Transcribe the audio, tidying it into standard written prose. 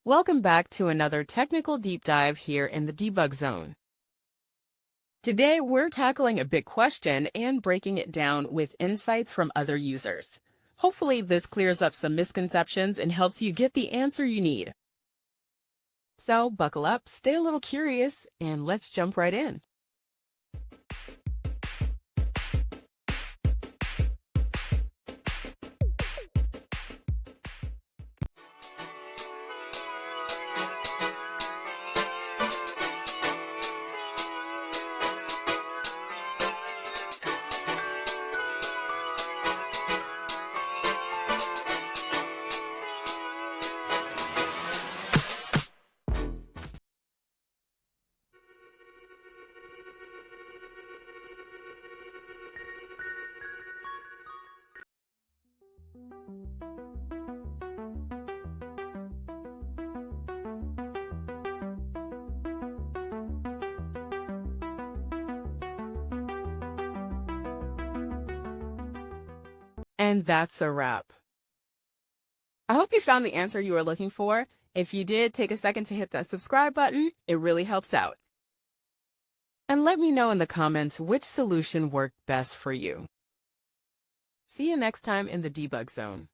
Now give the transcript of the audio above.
Welcome back to another technical deep dive here in the debug zone. Today, we're tackling a big question and breaking it down with insights from other users. Hopefully, this clears up some misconceptions and helps you get the answer you need. So, buckle up, stay a little curious, and let's jump right in. And that's a wrap. I hope you found the answer you were looking for. If you did, take a second to hit that subscribe button. It really helps out. And let me know in the comments which solution worked best for you. See you next time in the debug zone.